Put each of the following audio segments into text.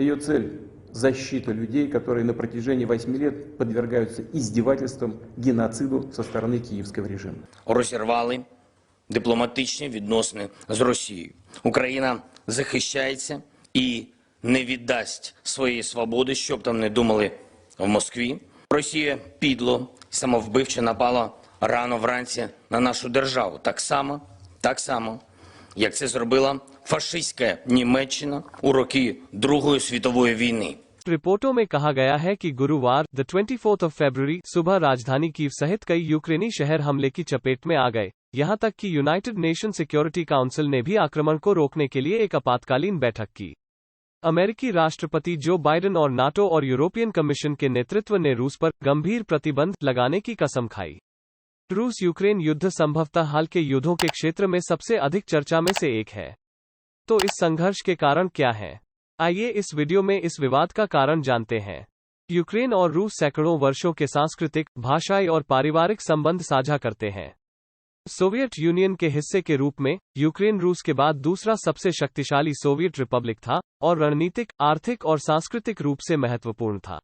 Ее цель – защита людей, которые на протяжении 8 лет подвергаются издевательствам, геноциду со стороны киевского режима. Розірвали дипломатичні відносини з Росією. Україна захищається і не віддасть своєї свободи, щоб там не думали в Москві. Росія підло, самовбивче напала рано вранці на нашу державу. Так само, як це зробила фашистська Німеччина у роки Другої світової війни. रिपोर्टों में कहा गया है कि गुरुवार द 24 फरवरी सुबह राजधानी कीव सहित कई यूक्रेनी शहर हमले की चपेट में आ गए। यहां तक कि यूनाइटेड नेशन सिक्योरिटी काउंसिल ने भी आक्रमण को रोकने के लिए एक आपातकालीन बैठक की। अमेरिकी राष्ट्रपति जो बाइडेन और नाटो और यूरोपियन कमीशन के नेतृत्व ने रूस पर गंभीर प्रतिबंध लगाने की कसम खाई। रूस यूक्रेन युद्ध संभवतः हाल के युद्धों के क्षेत्र में सबसे अधिक चर्चा में से एक है। तो इस संघर्ष के कारण क्या हैं? आइए इस वीडियो में इस विवाद का कारण जानते हैं। यूक्रेन और रूस सैकड़ों वर्षों के सांस्कृतिक, भाषाई और पारिवारिक संबंध साझा करते हैं। सोवियत यूनियन के हिस्से के रूप में यूक्रेन रूस के बाद दूसरा सबसे शक्तिशाली सोवियत रिपब्लिक था और रणनीतिक, आर्थिक और सांस्कृतिक रूप से महत्वपूर्ण था।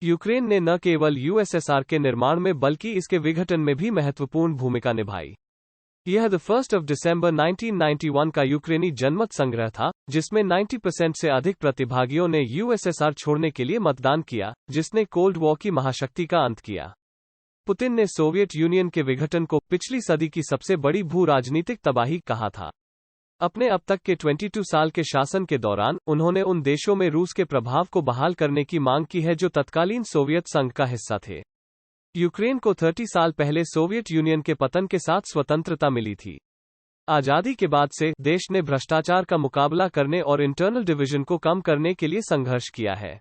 यूक्रेन ने न केवल यूएसएसआर के निर्माण में बल्कि इसके विघटन में भी महत्वपूर्ण भूमिका निभाई। यह 1 दिसंबर 1991 का यूक्रेनी जनमत संग्रह था, जिसमें 90% से अधिक प्रतिभागियों ने यूएसएसआर छोड़ने के लिए मतदान किया, जिसने कोल्ड वॉर की महाशक्ति का अंत किया। पुतिन ने सोवियत यूनियन के विघटन को पिछली सदी की सबसे बड़ी भू राजनीतिक तबाही कहा था। अपने अब तक के 22 साल के शासन के दौरान उन्होंने उन देशों में रूस के प्रभाव को बहाल करने की मांग की है जो तत्कालीन सोवियत संघ का हिस्सा थे। यूक्रेन को 30 साल पहले सोवियत यूनियन के पतन के साथ स्वतंत्रता मिली थी। आजादी के बाद से देश ने भ्रष्टाचार का मुकाबला करने और इंटरनल डिवीजन को कम करने के लिए संघर्ष किया है।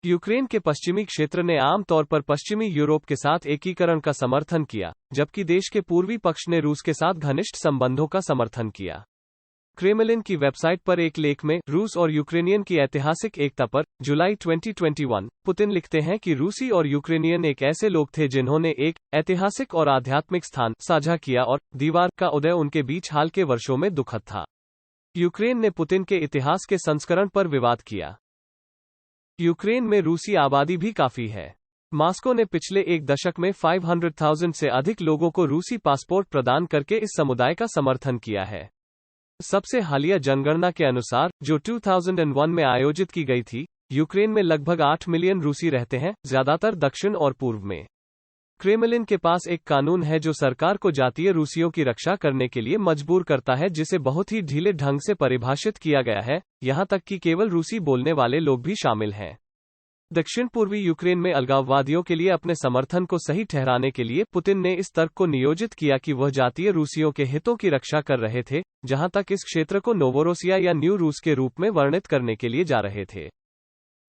यूक्रेन के पश्चिमी क्षेत्र ने आम तौर पर पश्चिमी यूरोप के साथ एकीकरण का समर्थन किया, जबकि देश के पूर्वी पक्ष ने रूस के साथ घनिष्ठ संबंधों का समर्थन किया। क्रेमलिन की वेबसाइट पर एक लेख में रूस और यूक्रेनियन की ऐतिहासिक एकता पर जुलाई 2021 पुतिन लिखते हैं कि रूसी और यूक्रेनियन एक ऐसे लोग थे जिन्होंने एक ऐतिहासिक और आध्यात्मिक स्थान साझा किया और दीवार का उदय उनके बीच हाल के वर्षों में दुखद था। यूक्रेन ने पुतिन के इतिहास के संस्करण पर विवाद किया। यूक्रेन में रूसी आबादी भी काफी है। मॉस्को ने पिछले एक दशक में 500,000 से अधिक लोगों को रूसी पासपोर्ट प्रदान करके इस समुदाय का समर्थन किया है। सबसे हालिया जनगणना के अनुसार, जो 2001 में आयोजित की गई थी, यूक्रेन में लगभग 8 मिलियन रूसी रहते हैं, ज्यादातर दक्षिण और पूर्व में। क्रेमलिन के पास एक कानून है जो सरकार को जातीय रूसियों की रक्षा करने के लिए मजबूर करता है, जिसे बहुत ही ढीले ढंग से परिभाषित किया गया है, यहां तक कि केवल रूसी बोलने वाले लोग भी शामिल हैं। दक्षिण पूर्वी यूक्रेन में अलगाववादियों के लिए अपने समर्थन को सही ठहराने के लिए पुतिन ने इस तर्क को नियोजित किया कि वह जातीय रूसियों के हितों की रक्षा कर रहे थे, जहां तक इस क्षेत्र को नोवोरोसिया या न्यू रूस के रूप में वर्णित करने के लिए जा रहे थे।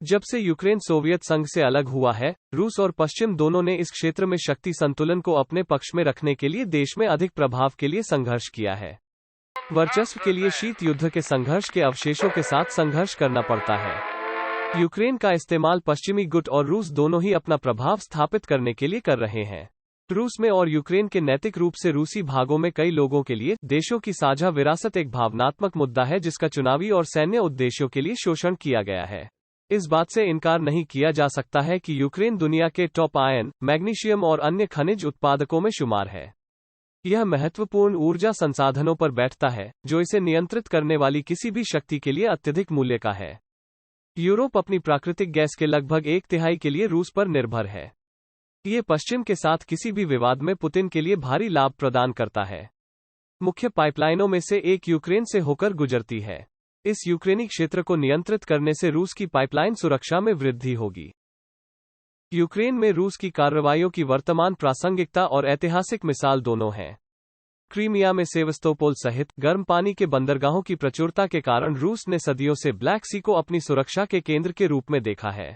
जब से यूक्रेन सोवियत संघ से अलग हुआ है, रूस और पश्चिम दोनों ने इस क्षेत्र में शक्ति संतुलन को अपने पक्ष में रखने के लिए देश में अधिक प्रभाव के लिए संघर्ष किया है। वर्चस्व के लिए शीत युद्ध के संघर्ष के अवशेषों के साथ संघर्ष करना पड़ता है। यूक्रेन का इस्तेमाल पश्चिमी गुट और रूस दोनों ही अपना प्रभाव स्थापित करने के लिए कर रहे हैं। रूस में और यूक्रेन के नैतिक रूप से रूसी भागों में कई लोगों के लिए देशों की साझा विरासत एक भावनात्मक मुद्दा है जिसका चुनावी और सैन्य उद्देश्यों के लिए शोषण किया गया है। इस बात से इनकार नहीं किया जा सकता है कि यूक्रेन दुनिया के टॉप आयन, मैग्नीशियम और अन्य खनिज उत्पादकों में शुमार है। यह महत्वपूर्ण ऊर्जा संसाधनों पर बैठता है, जो इसे नियंत्रित करने वाली किसी भी शक्ति के लिए अत्यधिक मूल्य का है। यूरोप अपनी प्राकृतिक गैस के लगभग 1/3 के लिए रूस पर निर्भर है। ये पश्चिम के साथ किसी भी विवाद में पुतिन के लिए भारी लाभ प्रदान करता है। मुख्य पाइपलाइनों में से एक यूक्रेन से होकर गुजरती है। इस यूक्रेनी क्षेत्र को नियंत्रित करने से रूस की पाइपलाइन सुरक्षा में वृद्धि होगी। यूक्रेन में रूस की कार्रवाइयों की वर्तमान प्रासंगिकता और ऐतिहासिक मिसाल दोनों हैं। क्रीमिया में सेवस्तोपोल सहित गर्म पानी के बंदरगाहों की प्रचुरता के कारण रूस ने सदियों से ब्लैक सी को अपनी सुरक्षा के केंद्र के रूप में देखा है।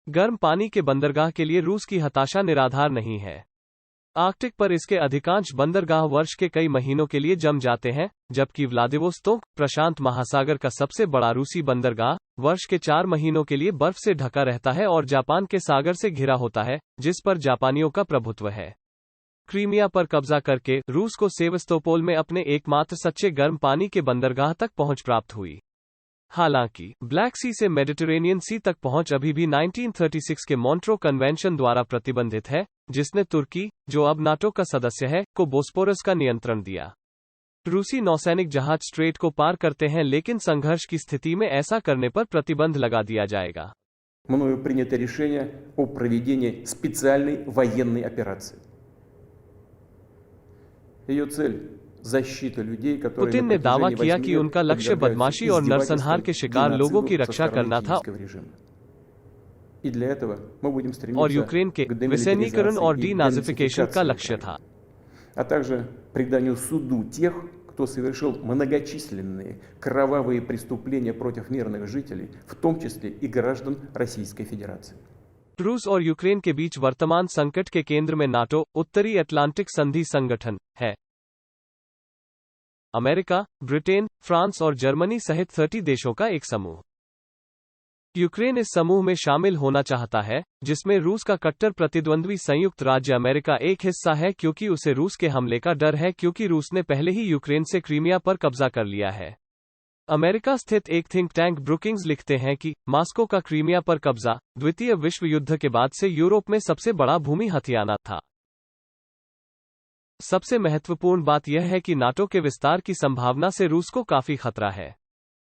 गर्म पानी के बंदरगाह के लिए रूस की हताशा निराधार नहीं है। आर्कटिक पर इसके अधिकांश बंदरगाह वर्ष के कई महीनों के लिए जम जाते हैं, जबकि व्लादिवोस्तोक, प्रशांत महासागर का सबसे बड़ा रूसी बंदरगाह, वर्ष के 4 महीनों के लिए बर्फ से ढका रहता है और जापान के सागर से घिरा होता है, जिस पर जापानियों का प्रभुत्व है। क्रीमिया पर कब्जा करके रूस को सेवस्तोपोल में अपने एकमात्र सच्चे गर्म पानी के बंदरगाह तक पहुंच प्राप्त हुई। हालांकि ब्लैक सी से मेडिटेरेनियन सी तक पहुंच अभी भी 1936 के मॉन्ट्रो कन्वेंशन द्वारा प्रतिबंधित है, जिसने तुर्की, जो अब नाटो का सदस्य है, को बोस्पोरस का नियंत्रण दिया। रूसी नौसैनिक जहाज स्ट्रेट को पार करते हैं, लेकिन संघर्ष की स्थिति में ऐसा करने पर प्रतिबंध लगा दिया जाएगा। Мною принято решение о проведении специальной военной операции. Ее цель – защита людей, которые पुतिन ने दावा किया कि उनका लक्ष्य बदमाशी और नरसंहार के शिकार लोगों की रक्षा करना था और यूक्रेन के विसैनिकरण और डीनाजिफिकेशन का लक्ष्य था। а также преданию суду тех, кто совершил многочисленные кровавые преступления против мирных жителей, в том числе и граждан Российской Федерации. रूस और यूक्रेन के बीच वर्तमान संकट के केंद्र में नाटो, उत्तरी अटलांटिक संधि संगठन, है। अमेरिका, ब्रिटेन, फ्रांस और जर्मनी सहित 30 देशों का एक समूह। यूक्रेन इस समूह में शामिल होना चाहता है, जिसमें रूस का कट्टर प्रतिद्वंद्वी संयुक्त राज्य अमेरिका एक हिस्सा है, क्योंकि उसे रूस के हमले का डर है, क्योंकि रूस ने पहले ही यूक्रेन से क्रीमिया पर कब्जा कर लिया है। अमेरिका स्थित एक थिंक टैंक ब्रुकिंग्स लिखते हैं कि मॉस्को का क्रीमिया पर कब्जा द्वितीय विश्व युद्ध के बाद से यूरोप में सबसे बड़ा भूमि हथियाना था। सबसे महत्वपूर्ण बात यह है कि नाटो के विस्तार की संभावना से रूस को काफी खतरा है।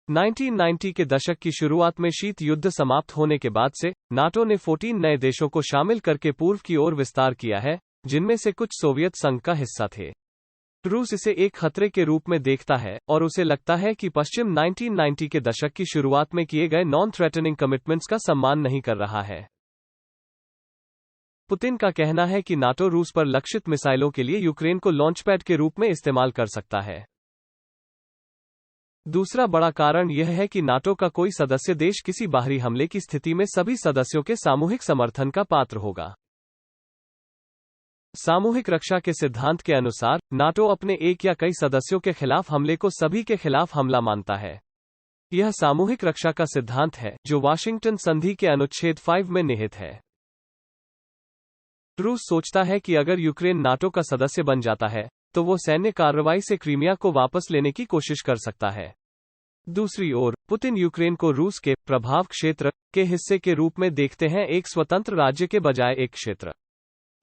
1990 के दशक की शुरुआत में शीत युद्ध समाप्त होने के बाद से नाटो ने 14 नए देशों को शामिल करके पूर्व की ओर विस्तार किया है, जिनमें से कुछ सोवियत संघ का हिस्सा थे। रूस इसे एक खतरे के रूप में देखता है और उसे लगता है कि पश्चिम 1990 के दशक की शुरुआत में किए गए नॉन थ्रेटनिंग कमिटमेंट्स का सम्मान नहीं कर रहा है। पुतिन का कहना है कि नाटो रूस पर लक्षित मिसाइलों के लिए यूक्रेन को लॉन्चपैड के रूप में इस्तेमाल कर सकता है। दूसरा बड़ा कारण यह है कि नाटो का कोई सदस्य देश किसी बाहरी हमले की स्थिति में सभी सदस्यों के सामूहिक समर्थन का पात्र होगा। सामूहिक रक्षा के सिद्धांत के अनुसार नाटो अपने एक या कई सदस्यों के खिलाफ हमले को सभी के खिलाफ हमला मानता है। यह सामूहिक रक्षा का सिद्धांत है, जो वाशिंगटन संधि के अनुच्छेद 5 में निहित है। रूस सोचता है कि अगर यूक्रेन नाटो का सदस्य बन जाता है, तो वो सैन्य कार्रवाई से क्रीमिया को वापस लेने की कोशिश कर सकता है। दूसरी ओर, पुतिन यूक्रेन को रूस के प्रभाव क्षेत्र के हिस्से के रूप में देखते हैं, एक स्वतंत्र राज्य के बजाय एक क्षेत्र।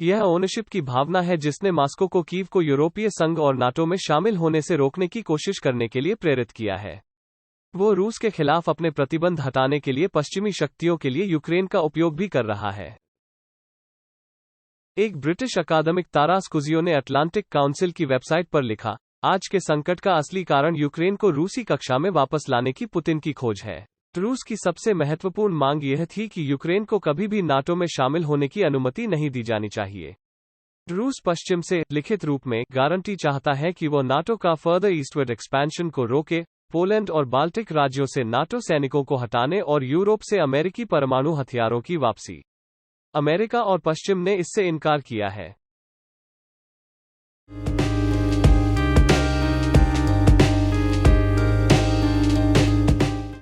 यह ओनरशिप की भावना है जिसने मॉस्को को कीव को यूरोपीय संघ और नाटो में शामिल होने से रोकने की कोशिश करने के लिए प्रेरित किया है। वो रूस के खिलाफ अपने प्रतिबंध हटाने के लिए पश्चिमी शक्तियों के लिए यूक्रेन का उपयोग भी कर रहा है। एक ब्रिटिश अकादमिक तारास कुजियो ने अटलांटिक काउंसिल की वेबसाइट पर लिखा, आज के संकट का असली कारण यूक्रेन को रूसी कक्षा में वापस लाने की पुतिन की खोज है। रूस की सबसे महत्वपूर्ण मांग यह थी कि यूक्रेन को कभी भी नाटो में शामिल होने की अनुमति नहीं दी जानी चाहिए। रूस पश्चिम से लिखित रूप में गारंटी चाहता है कि वो नाटो का फर्दर ईस्टवर्ड एक्सपेंशन को रोके, पोलैंड और बाल्टिक राज्यों से नाटो सैनिकों को हटाने और यूरोप से अमेरिकी परमाणु हथियारों की वापसी। अमेरिका और पश्चिम ने इससे इनकार किया है।